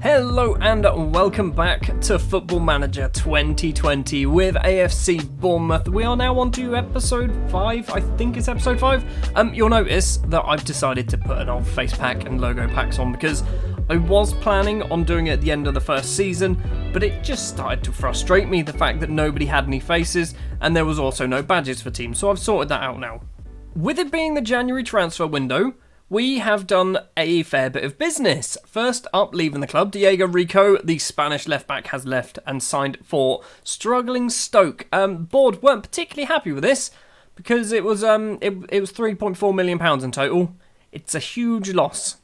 Hello and welcome back to Football Manager 2020 with AFC Bournemouth. We are now on to episode 5, I think it's episode 5. You'll notice that I've decided to put an old face pack and logo packs on because I was planning on doing it at the end of the first season, but it just started to frustrate me, the fact that nobody had any faces and there was also no badges for teams, so I've sorted that out now. With it being the January transfer window, we have done a fair bit of business. First up, leaving the club, Diego Rico, the Spanish left-back, has left and signed for struggling Stoke. Board weren't particularly happy with this because it was £3.4 million in total. It's a huge loss.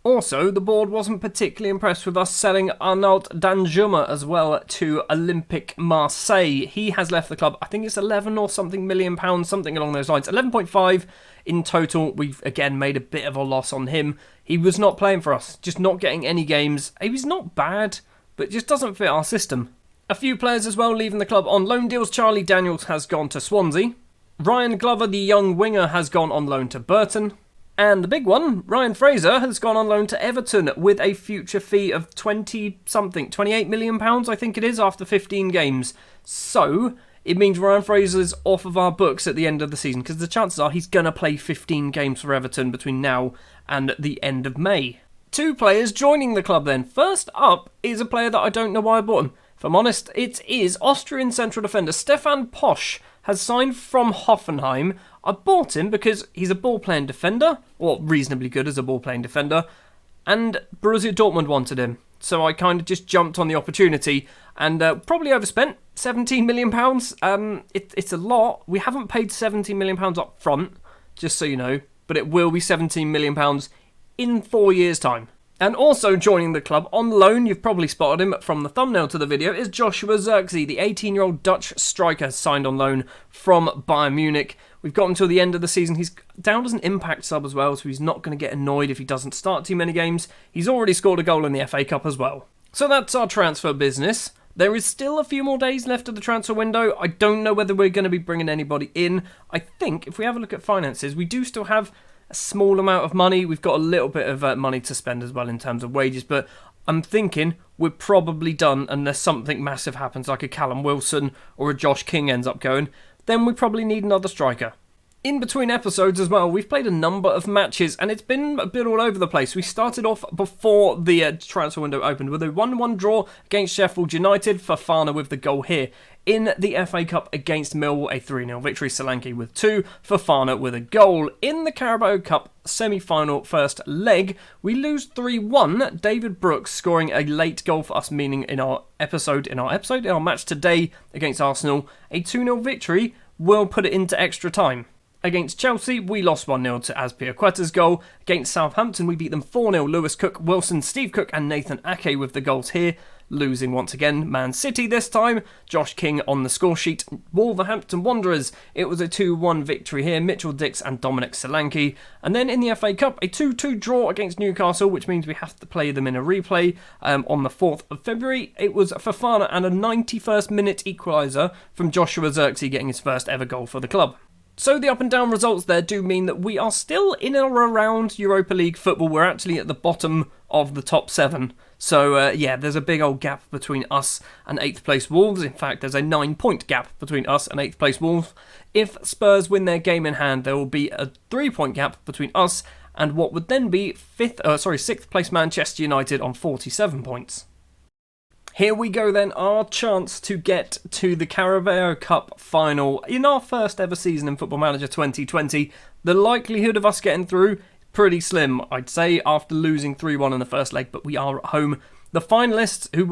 Also, the board wasn't particularly impressed with us selling Arnaud Danjuma as well to Olympique Marseille. He has left the club, I think it's 11 or something million pounds, something along those lines. 11.5 in total. We've again made a bit of a loss on him. He was not playing for us, just not getting any games. He was not bad, but just doesn't fit our system. A few players as well leaving the club on loan deals. Charlie Daniels has gone to Swansea. Ryan Glover, the young winger, has gone on loan to Burton. And the big one, Ryan Fraser, has gone on loan to Everton with a future fee of 28 million pounds, I think it is, after 15 games. So, it means Ryan Fraser's off of our books at the end of the season, because the chances are he's going to play 15 games for Everton between now and the end of May. Two players joining the club then. First up is a player that I don't know why I bought him. If I'm honest, it is Austrian central defender Stefan Posch has signed from Hoffenheim. I bought him because he's a ball-playing defender, or reasonably good as a ball-playing defender, and Borussia Dortmund wanted him. So I kind of just jumped on the opportunity and probably overspent £17 million. It's a lot. We haven't paid £17 million up front, just so you know, but it will be £17 million in 4 years' time. And also joining the club on loan, you've probably spotted him from the thumbnail to the video, is Joshua Zirkzee, the 18-year-old Dutch striker signed on loan from Bayern Munich. We've got him till the end of the season. He's down as an impact sub as well, so he's not going to get annoyed if he doesn't start too many games. He's already scored a goal in the FA Cup as well. So that's our transfer business. There is still a few more days left of the transfer window. I don't know whether we're going to be bringing anybody in. I think if we have a look at finances, we do still have a small amount of money. We've got a little bit of money to spend as well in terms of wages, but I'm thinking we're probably done unless something massive happens, like a Callum Wilson or a Josh King ends up going. Then we probably need another striker. In between episodes as well, we've played a number of matches and it's been a bit all over the place. We started off before the transfer window opened with a 1-1 draw against Sheffield United, Fofana with the goal here. In the FA Cup against Millwall, a 3-0 victory, Solanke with 2, Fofana with a goal. In the Carabao Cup semi-final first leg, we lose 3-1, David Brooks scoring a late goal for us, meaning in our match today against Arsenal, a 2-0 victory will put it into extra time. Against Chelsea, we lost 1-0 to Azpilicueta's goal. Against Southampton, we beat them 4-0. Lewis Cook, Wilson, Steve Cook and Nathan Ake with the goals here. Losing once again, Man City this time. Josh King on the score sheet. Wolverhampton Wanderers, it was a 2-1 victory here. Mitchell Dix and Dominic Solanke. And then in the FA Cup, a 2-2 draw against Newcastle, which means we have to play them in a replay on the 4th of February. It was Fofana and a 91st minute equaliser from Joshua Zirkzee getting his first ever goal for the club. So the up and down results there do mean that we are still in or around Europa League football. We're actually at the bottom of the top 7. So there's a big old gap between us and 8th place Wolves. In fact, there's a 9-point gap between us and 8th place Wolves. If Spurs win their game in hand, there will be a 3-point gap between us and what would then be 6th place Manchester United on 47 points. Here we go then, our chance to get to the Carabao Cup final in our first ever season in Football Manager 2020. The likelihood of us getting through, pretty slim, I'd say, after losing 3-1 in the first leg, but we are at home. The finalists who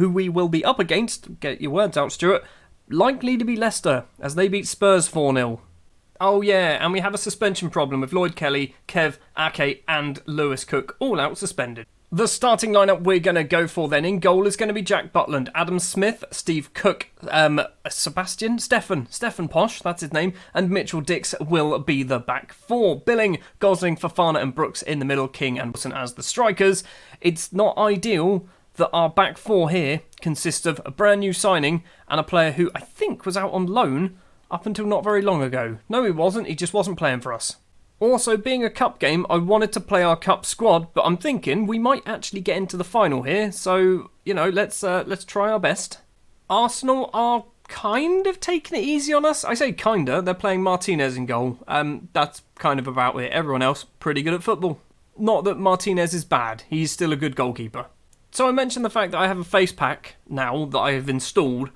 we will be up against, get your words out, Stuart, likely to be Leicester, as they beat Spurs 4-0. Oh yeah, and we have a suspension problem with Lloyd Kelly, Kev, Ake and Lewis Cook all out suspended. The starting lineup we're going to go for then in goal is going to be Jack Butland, Adam Smith, Steve Cook, Stefan Posch, that's his name, and Mitchell Dix will be the back four. Billing, Gosling, Fofana and Brooks in the middle, King and Wilson as the strikers. It's not ideal that our back four here consists of a brand new signing and a player who I think was out on loan up until not very long ago. No, he wasn't, he just wasn't playing for us. Also, being a cup game, I wanted to play our cup squad, but I'm thinking we might actually get into the final here. So, let's try our best. Arsenal are kind of taking it easy on us. I say kinda. They're playing Martinez in goal. That's kind of about it. Everyone else pretty good at football. Not that Martinez is bad. He's still a good goalkeeper. So I mentioned the fact that I have a face pack now that I have installed.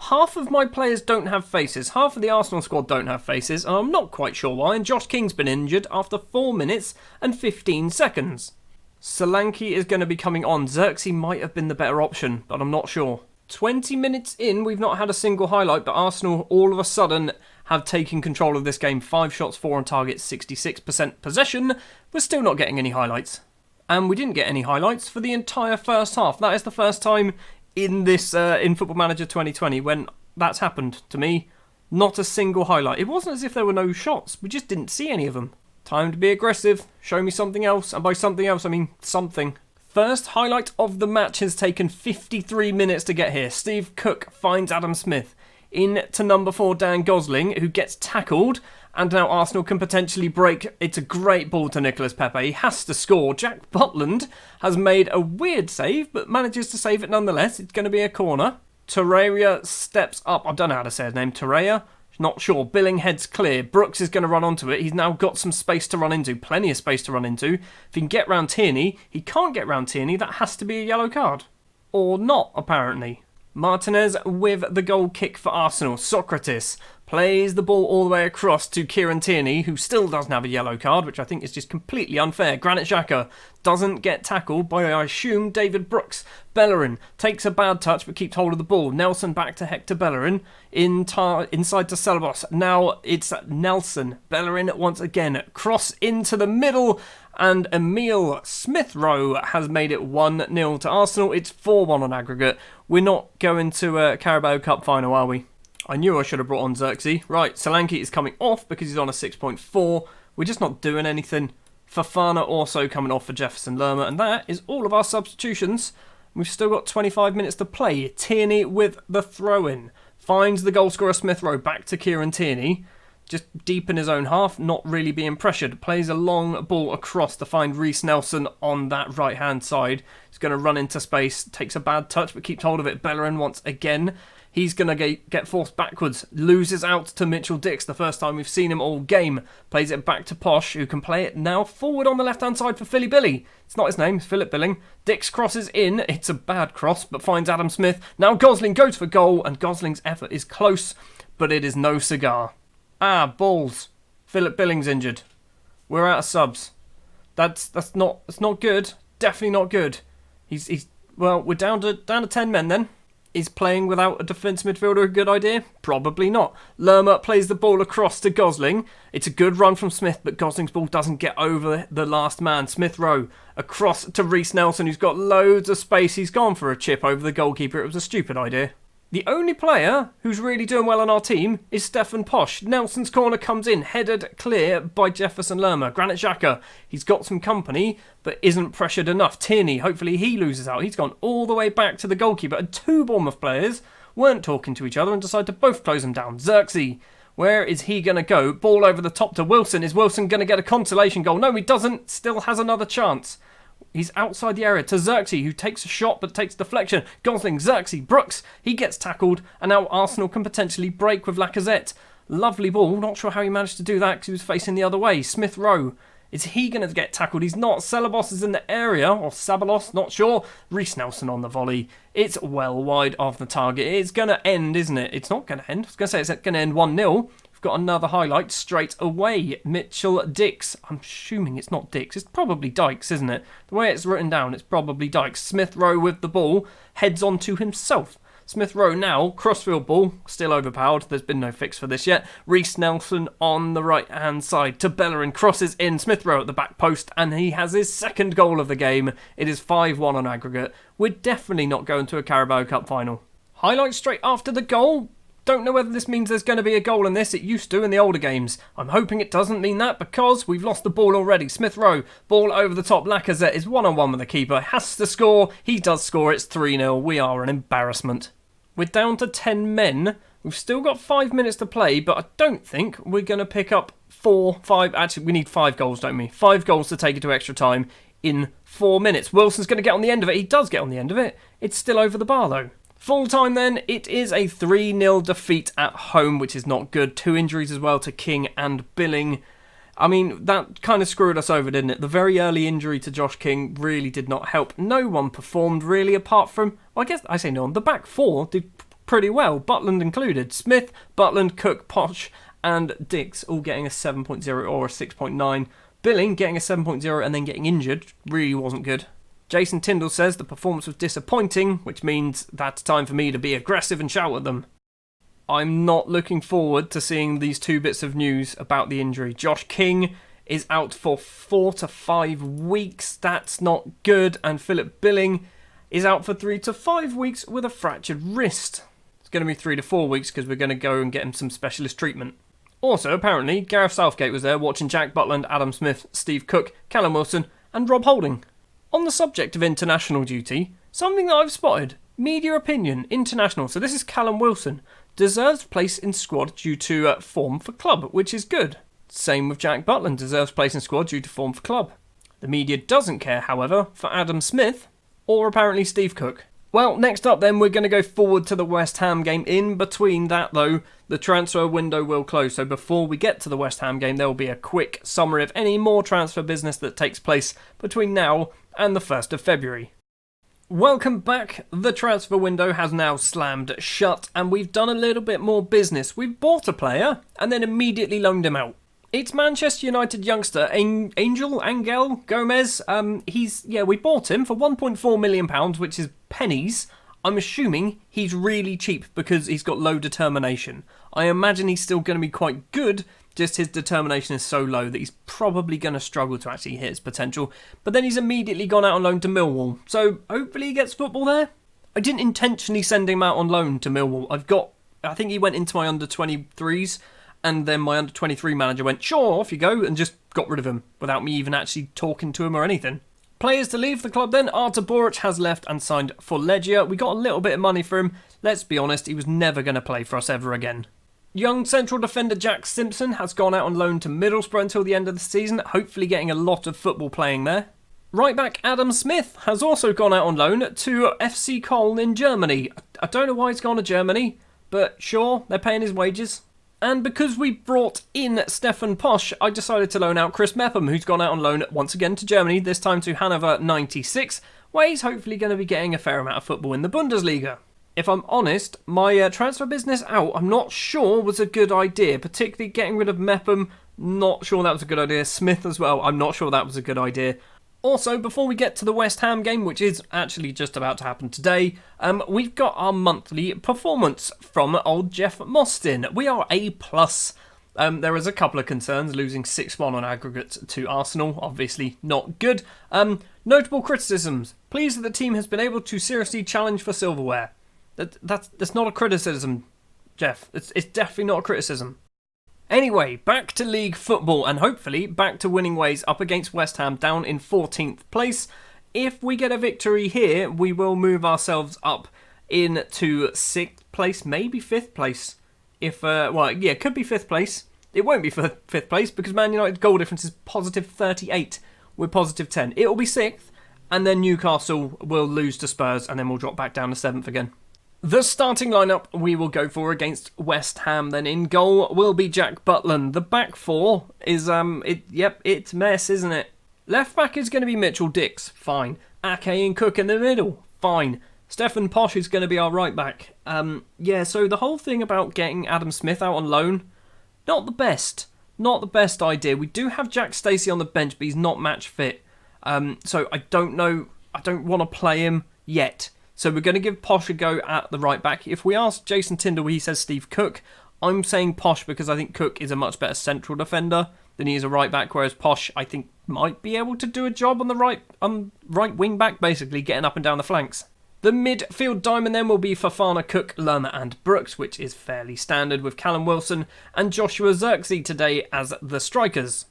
Half of my players don't have faces. Half of the Arsenal squad don't have faces, and I'm not quite sure why. And Josh King's been injured after 4 minutes and 15 seconds. Solanke is going to be coming on. Xerxes might have been the better option, but I'm not sure. 20 minutes in, we've not had a single highlight, but Arsenal all of a sudden have taken control of this game. 5 shots, 4 on target, 66% possession. We're still not getting any highlights. And we didn't get any highlights for the entire first half. That is the first time in this in Football Manager 2020 when that's happened to me. Not a single highlight. It wasn't as if there were no shots. We just didn't see any of them. Time to be aggressive. Show me something else. And by something else, I mean something. First highlight of the match has taken 53 minutes to get here. Steve Cook finds Adam Smith. In to number 4, Dan Gosling, who gets tackled. And now Arsenal can potentially break. It's a great ball to Nicolas Pepe. He has to score. Jack Butland has made a weird save, but manages to save it nonetheless. It's going to be a corner. Torreira steps up. I don't know how to say his name. Torreira? Not sure. Billing heads clear. Brooks is going to run onto it. He's now got some space to run into. Plenty of space to run into. If he can get round Tierney, he can't get round Tierney. That has to be a yellow card. Or not, apparently. Martinez with the goal kick for Arsenal. Socrates plays the ball all the way across to Kieran Tierney, who still doesn't have a yellow card, which I think is just completely unfair. Granit Xhaka doesn't get tackled by, I assume, David Brooks. Bellerin takes a bad touch but keeps hold of the ball. Nelson back to Hector Bellerin. Inside to Celebos. Now it's Nelson. Bellerin once again. Cross into the middle. And Emile Smith-Rowe has made it 1-0 to Arsenal. It's 4-1 on aggregate. We're not going to a Carabao Cup final, are we? I knew I should have brought on Xerxes. Right, Solanke is coming off because he's on a 6.4. We're just not doing anything. Fofana also coming off for Jefferson Lerma. And that is all of our substitutions. We've still got 25 minutes to play. Tierney with the throw-in. Finds the goalscorer Smith-Rowe back to Kieran Tierney. Just deep in his own half, not really being pressured. Plays a long ball across to find Reece Nelson on that right-hand side. He's going to run into space, takes a bad touch, but keeps hold of it. Bellerin once again. He's going to get forced backwards. Loses out to Mitchell Dix, the first time we've seen him all game. Plays it back to Posh, who can play it now forward on the left-hand side for Philly Billy. It's not his name, it's Philip Billing. Dix crosses in. It's a bad cross, but finds Adam Smith. Now Gosling goes for goal, and Gosling's effort is close, but it is no cigar. Ah, balls. Philip Billing's injured. We're out of subs. That's not good. Definitely not good. Well, we're down to 10 men then. Is playing without a defence midfielder a good idea? Probably not. Lerma plays the ball across to Gosling. It's a good run from Smith, but Gosling's ball doesn't get over the last man. Smith-Rowe across to Reece Nelson, who's got loads of space. He's gone for a chip over the goalkeeper. It was a stupid idea. The only player who's really doing well on our team is Stefan Posh. Nelson's corner comes in, headed clear by Jefferson Lerma. Granit Xhaka, he's got some company, but isn't pressured enough. Tierney, hopefully he loses out. He's gone all the way back to the goalkeeper. And 2 Bournemouth players weren't talking to each other and decided to both close them down. Xerxes, where is he going to go? Ball over the top to Wilson. Is Wilson going to get a consolation goal? No, he doesn't. Still has another chance. He's outside the area to Xerxes, who takes a shot but takes deflection. Gosling, Xerxes, Brooks, he gets tackled, and now Arsenal can potentially break with Lacazette. Lovely ball, not sure how he managed to do that because he was facing the other way. Smith-Rowe, is he going to get tackled? He's not. Celebos is in the area, or Sabalos, not sure. Reece Nelson on the volley. It's well wide of the target. It's going to end, isn't it? It's not going to end. I was going to say it's going to end 1-0. Got another highlight straight away. Mitchell Dix. I'm assuming it's not Dix. It's probably Dykes, isn't it? The way it's written down, it's probably Dykes. Smith-Rowe with the ball. Heads on to himself. Smith-Rowe now. Crossfield ball. Still overpowered. There's been no fix for this yet. Reece Nelson on the right-hand side to Bellerin. Crosses in. Smith-Rowe at the back post. And he has his second goal of the game. It is 5-1 on aggregate. We're definitely not going to a Carabao Cup final. Highlight straight after the goal. Don't know whether this means there's going to be a goal in this. It used to in the older games. I'm hoping it doesn't mean that because we've lost the ball already. Smith-Rowe, ball over the top. Lacazette is one-on-one with the keeper. Has to score. He does score. It's 3-0. We are an embarrassment. We're down to 10 men. We've still got 5 minutes to play, but I don't think we're going to pick up 4, 5... Actually, we need 5 goals, don't we? 5 goals to take it to extra time in 4 minutes. Wilson's going to get on the end of it. He does get on the end of it. It's still over the bar, though. Full time then, it is a 3-0 defeat at home, which is not good. 2 injuries as well to King and Billing. I mean, that kind of screwed us over, didn't it? The very early injury to Josh King really did not help. No one performed really apart from, well, I guess I say no one. The back 4 did pretty well, Butland included. Smith, Butland, Cook, Posh and Dix all getting a 7.0 or a 6.9. Billing getting a 7.0 and then getting injured really wasn't good. Jason Tyndall says the performance was disappointing, which means that's time for me to be aggressive and shout at them. I'm not looking forward to seeing these 2 bits of news about the injury. Josh King is out for 4 to 5 weeks. That's not good. And Philip Billing is out for 3 to 5 weeks with a fractured wrist. It's going to be 3 to 4 weeks because we're going to go and get him some specialist treatment. Also, apparently, Gareth Southgate was there watching Jack Butland, Adam Smith, Steve Cook, Callum Wilson and Rob Holding. On the subject of international duty, something that I've spotted, media opinion, international, so this is Callum Wilson, deserves place in squad due to form for club, which is good. Same with Jack Butland, deserves place in squad due to form for club. The media doesn't care, however, for Adam Smith, or apparently Steve Cook. Well, next up then, we're going to go forward to the West Ham game. In between that, though, the transfer window will close. So before we get to the West Ham game, there will be a quick summary of any more transfer business that takes place between now and the 1st of February. Welcome back. The transfer window has now slammed shut, and we've done a little bit more business. We've bought a player, and then immediately loaned him out. It's Manchester United youngster Angel Gomez. We bought him for £1.4 million, which is pennies. I'm assuming he's really cheap because he's got low determination. I imagine he's still going to be quite good, just his determination is so low that he's probably going to struggle to actually hit his potential. But then he's immediately gone out on loan to Millwall, so hopefully he gets football there. I didn't intentionally send him out on loan to Millwall. I think he went into my under-23s, and then my under-23 manager went, sure, off you go, and just got rid of him without me even actually talking to him or anything. Players to leave the club then, Artur Boruc has left and signed for Legia. We got a little bit of money for him. Let's be honest, he was never going to play for us ever again. Young central defender Jack Simpson has gone out on loan to Middlesbrough until the end of the season, hopefully getting a lot of football playing there. Right back Adam Smith has also gone out on loan to FC Köln in Germany. I don't know why he's gone to Germany, but sure, they're paying his wages. And because we brought in Stefan Posch, I decided to loan out Chris Mepham, who's gone out on loan once again to Germany, this time to Hannover 96, where he's hopefully going to be getting a fair amount of football in the Bundesliga. If I'm honest, my transfer business out, I'm not sure was a good idea, particularly getting rid of Mepham, not sure that was a good idea. Smith as well, I'm not sure that was a good idea. Also, before we get to the West Ham game, which is actually just about to happen today, we've got our monthly performance from old Jeff Mostyn. We are A+. There is a couple of concerns, losing 6-1 on aggregate to Arsenal, obviously not good. Notable criticisms. Pleased that the team has been able to seriously challenge for silverware. That's not a criticism, Jeff. It's definitely not a criticism. Anyway, back to league football and hopefully back to winning ways up against West Ham down in 14th place. If we get a victory here, we will move ourselves up into 6th place, maybe 5th place. It could be 5th place. It won't be for 5th place because Man United's goal difference is positive 38. We're positive 10. It will be 6th and then Newcastle will lose to Spurs and then we'll drop back down to 7th again. The starting lineup we will go for against West Ham then. In goal will be Jack Butland. The back 4 is, it's mess, isn't it? Left back is going to be Mitchell Dix. Fine. Ake and Cook in the middle. Fine. Stefan Posch is going to be our right back. So the whole thing about getting Adam Smith out on loan, not the best. Not the best idea. We do have Jack Stacey on the bench, but he's not match fit. So I don't know. I don't want to play him yet. So we're going to give Posh a go at the right back. If we ask Jason Tyndall, he says Steve Cook. I'm saying Posh because I think Cook is a much better central defender than he is a right back, whereas Posh, I think, might be able to do a job on the right wing back, basically, getting up and down the flanks. The midfield diamond then will be Fofana, Cook, Lerma and Brooks, which is fairly standard with Callum Wilson and Joshua Zirkzee today as the strikers.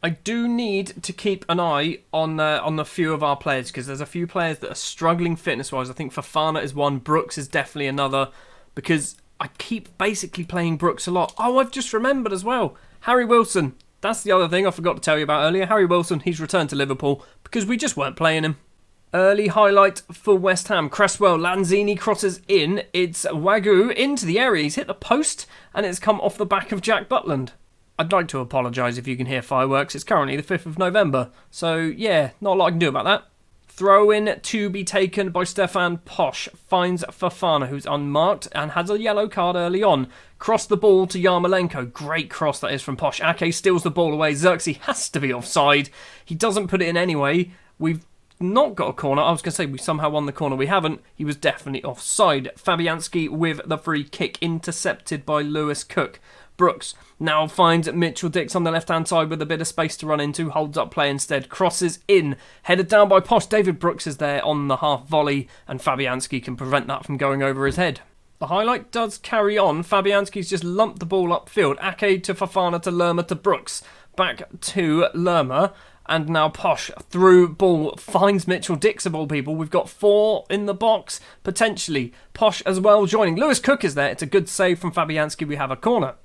I do need to keep an eye on a few of our players because there's a few players that are struggling fitness-wise. I think Fofana is one, Brooks is definitely another because I keep basically playing Brooks a lot. Oh, I've just remembered as well. Harry Wilson. That's the other thing I forgot to tell you about earlier. Harry Wilson, he's returned to Liverpool because we just weren't playing him. Early highlight for West Ham. Cresswell, Lanzini crosses in. It's Wagyu into the area. He's hit the post and it's come off the back of Jack Butland. I'd like to apologise if you can hear fireworks. It's currently the 5th of November. So, yeah, not a lot I can do about that. Throw in to be taken by Stefan Posch. Finds Fofana, who's unmarked and has a yellow card early on. Cross the ball to Yarmolenko. Great cross that is from Posch. Ake steals the ball away. Xerxes has to be offside. He doesn't put it in anyway. We've not got a corner. I was going to say we somehow won the corner. We haven't. He was definitely offside. Fabianski with the free kick, intercepted by Lewis Cook. Brooks now finds Mitchell Dix on the left-hand side with a bit of space to run into. Holds up play instead. Crosses in. Headed down by Posch. David Brooks is there on the half volley and Fabianski can prevent that from going over his head. The highlight does carry on. Fabianski's just lumped the ball upfield. Ake to Fofana to Lerma to Brooks. Back to Lerma. And now Posch through ball finds Mitchell Dix of all people. We've got 4 in the box, potentially. Posch as well joining. Lewis Cook is there. It's a good save from Fabianski. We have a corner.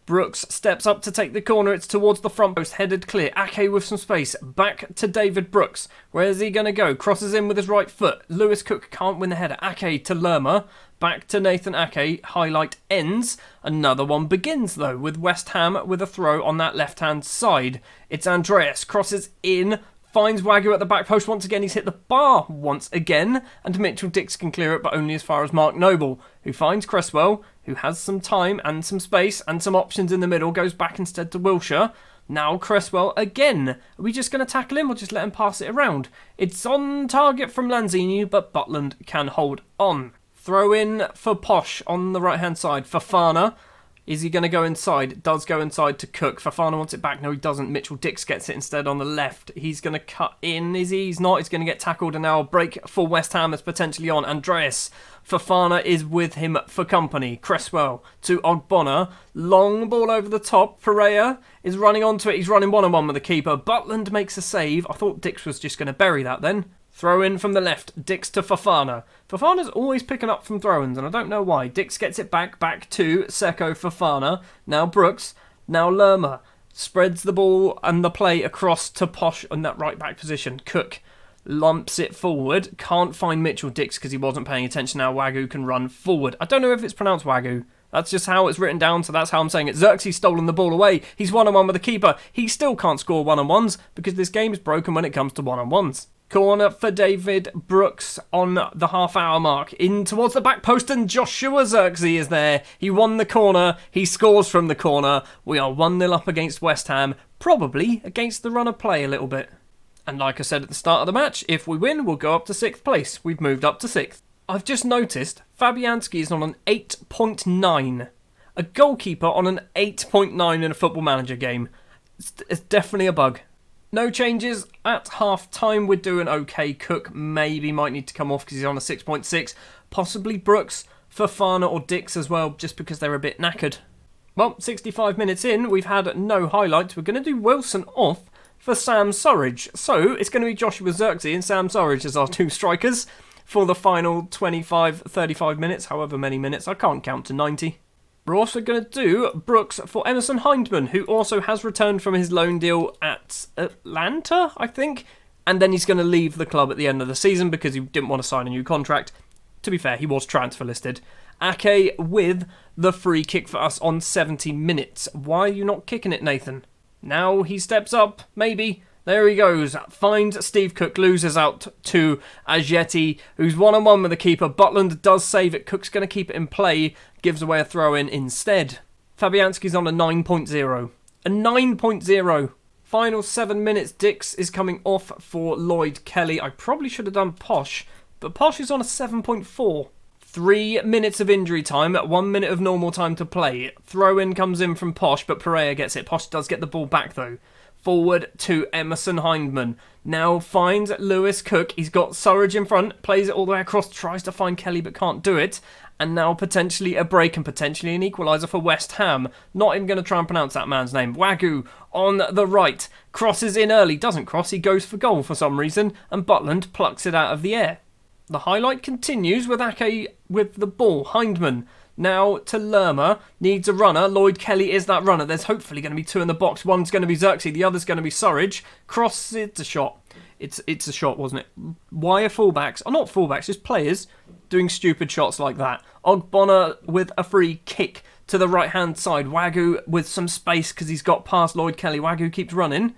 Brooks steps up to take the corner. It's towards the front post, headed clear. Ake with some space. Back to David Brooks. Where's he going to go? Crosses in with his right foot. Lewis Cook can't win the header. Ake to Lerma. Back to Nathan Ake. Highlight ends. Another one begins, though, with West Ham with a throw on that left-hand side. It's Andreas. Crosses in. Finds Wagyu at the back post. Once again, he's hit the bar once again. And Mitchell Dix can clear it, but only as far as Mark Noble, who finds Cresswell, who has some time and some space and some options in the middle. Goes back instead to Wilshere. Now Cresswell again. Are we just going to tackle him or just let him pass it around? It's on target from Lanzini, but Butland can hold on. Throw in for Posch on the right-hand side. Fofana. Is he going to go inside? It does go inside to Cook. Fofana wants it back. No, he doesn't. Mitchell Dix gets it instead on the left. He's going to cut in. Is he? He's not. He's going to get tackled. And now a break for West Ham is potentially on. Andreas. Fofana is with him for company. Cresswell to Ogbonna. Long ball over the top. Pereira is running onto it. He's running one-on-one with the keeper. Butland makes a save. I thought Dix was just going to bury that then. Throw in from the left, Dix to Fofana. Fofana's always picking up from throw-ins, and I don't know why. Dix gets it back to Seko Fofana. Now Brooks, now Lerma. Spreads the ball and the play across to Posch in that right-back position. Cook lumps it forward. Can't find Mitchell Dix because he wasn't paying attention. Now Wagyu can run forward. I don't know if it's pronounced Wagyu. That's just how it's written down, so that's how I'm saying it. Xerxes stolen the ball away. He's one-on-one with the keeper. He still can't score one-on-ones because this game is broken when it comes to one-on-ones. Corner for David Brooks on the half-hour mark. In towards the back post and Joshua Xerxes is there. He won the corner. He scores from the corner. We are 1-0 up against West Ham. Probably against the run of play a little bit. And like I said at the start of the match, if we win, we'll go up to 6th place. We've moved up to 6th. I've just noticed Fabianski is on an 8.9. A goalkeeper on an 8.9 in a Football Manager game. It's definitely a bug. No changes at half-time. We're doing okay. Cook maybe might need to come off because he's on a 6.6. Possibly Brooks, Fofana or Dix as well, just because they're a bit knackered. Well, 65 minutes in, we've had no highlights. We're going to do Wilson off for Sam Surridge. So it's going to be Joshua Xerxes and Sam Surridge as our 2 strikers for the final 25, 35 minutes, however many minutes. I can't count to 90. We're also going to do Brooks for Emerson Hindman, who also has returned from his loan deal at Atlanta, I think. And then he's going to leave the club at the end of the season because he didn't want to sign a new contract. To be fair, he was transfer listed. Ake with the free kick for us on 70 minutes. Why are you not kicking it, Nathan? Now he steps up, maybe. There he goes. Finds Steve Cook, loses out to Ajeti, who's one-on-one with the keeper. Butland does save it. Cook's going to keep it in play. Gives away a throw-in instead. Fabianski's on a 9.0. A 9.0. Final 7 minutes. Dix is coming off for Lloyd Kelly. I probably should have done Posch, but Posch is on a 7.4. 3 minutes of injury time, 1 minute of normal time to play. Throw-in comes in from Posch, but Pereira gets it. Posch does get the ball back, though. Forward to Emerson Hindman. Now finds Lewis Cook. He's got Surridge in front. Plays it all the way across. Tries to find Kelly but can't do it. And now potentially a break and potentially an equaliser for West Ham. Not even going to try and pronounce that man's name. Wagyu on the right. Crosses in early. Doesn't cross. He goes for goal for some reason. And Butland plucks it out of the air. The highlight continues with Ake with the ball. Hindman Now to Lerma, needs a runner. Lloyd Kelly is that runner. There's hopefully going to be two in the box. One's going to be Xerxes, the other's going to be Surridge. Cross, it's a shot. It's a shot, wasn't it? Why are fullbacks, or not fullbacks, just players doing stupid shots like that? Ogbonna with a free kick to the right-hand side. Wagyu with some space because he's got past Lloyd Kelly. Wagyu keeps running.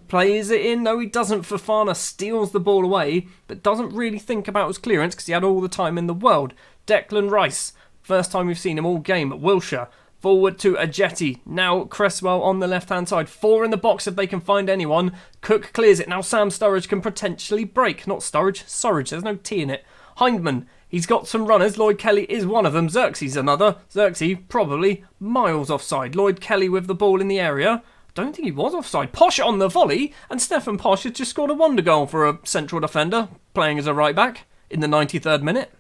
Plays it in. No, he doesn't. Fofana steals the ball away, but doesn't really think about his clearance because he had all the time in the world. Declan Rice. First time we've seen him all game at Wilshere. Forward to Ajeti. Now Cresswell on the left-hand side. 4 in the box if they can find anyone. Cook clears it. Now Sam Sturridge can potentially break. Not Sturridge, Surridge. There's no T in it. Hindman. He's got some runners. Lloyd Kelly is one of them. Xerxes another. Xerxes probably miles offside. Lloyd Kelly with the ball in the area. Don't think he was offside. Posh on the volley. And Stefan Posh has just scored a wonder goal for a central defender. Playing as a right-back in the 93rd minute.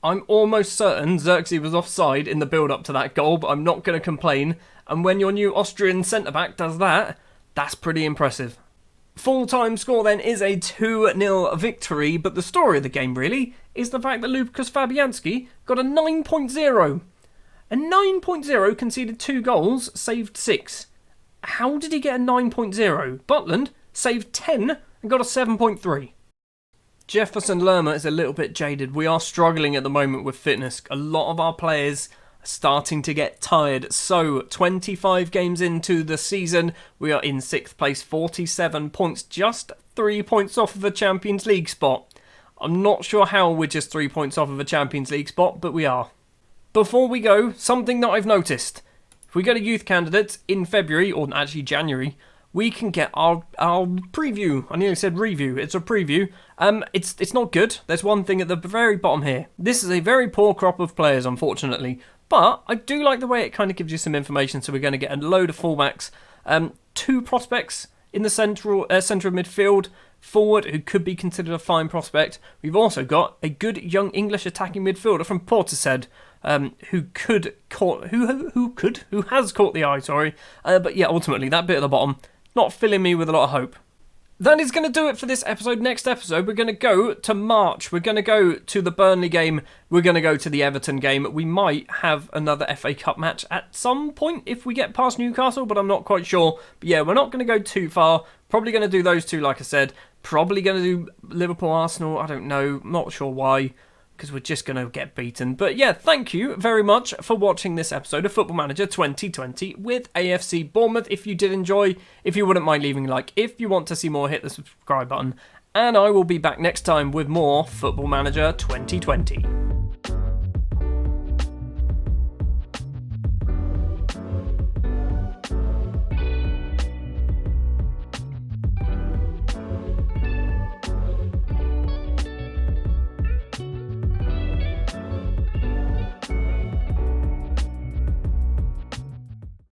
I'm almost certain Xerxes was offside in the build-up to that goal, but I'm not going to complain. And when your new Austrian centre-back does that, that's pretty impressive. Full-time score then is a 2-0 victory, but the story of the game really is the fact that Lucas Fabianski got a 9.0. A 9.0, conceded 2 goals, saved 6. How did he get a 9.0? Butland saved 10 and got a 7.3. Jefferson Lerma is a little bit jaded. We are struggling at the moment with fitness. A lot of our players are starting to get tired. So, 25 games into the season, we are in 6th place, 47 points, just 3 points off of a Champions League spot. I'm not sure how we're just 3 points off of a Champions League spot, but we are. Before we go, something that I've noticed. If we go to youth candidates in February, or actually January, we can get our preview. I nearly said review. It's a preview. It's not good. There's one thing at the very bottom here. This is a very poor crop of players, unfortunately. But I do like the way it kind of gives you some information. So we're going to get a load of fullbacks. 2 prospects in the centre of midfield. Forward, who could be considered a fine prospect. We've also got a good young English attacking midfielder from Portishead, who has caught the eye. Sorry, but yeah, ultimately that bit at the bottom not filling me with a lot of hope. That is going to do it for this episode. Next episode, we're going to go to March. We're going to go to the Burnley game. We're going to go to the Everton game. We might have another FA Cup match at some point if we get past Newcastle, but I'm not quite sure. But yeah, we're not going to go too far. Probably going to do those 2, like I said. Probably going to do Liverpool, Arsenal. I don't know. Not sure why, because we're just going to get beaten. But yeah, thank you very much for watching this episode of Football Manager 2020 with AFC Bournemouth. If you did enjoy, if you wouldn't mind leaving a like, if you want to see more, hit the subscribe button. And I will be back next time with more Football Manager 2020.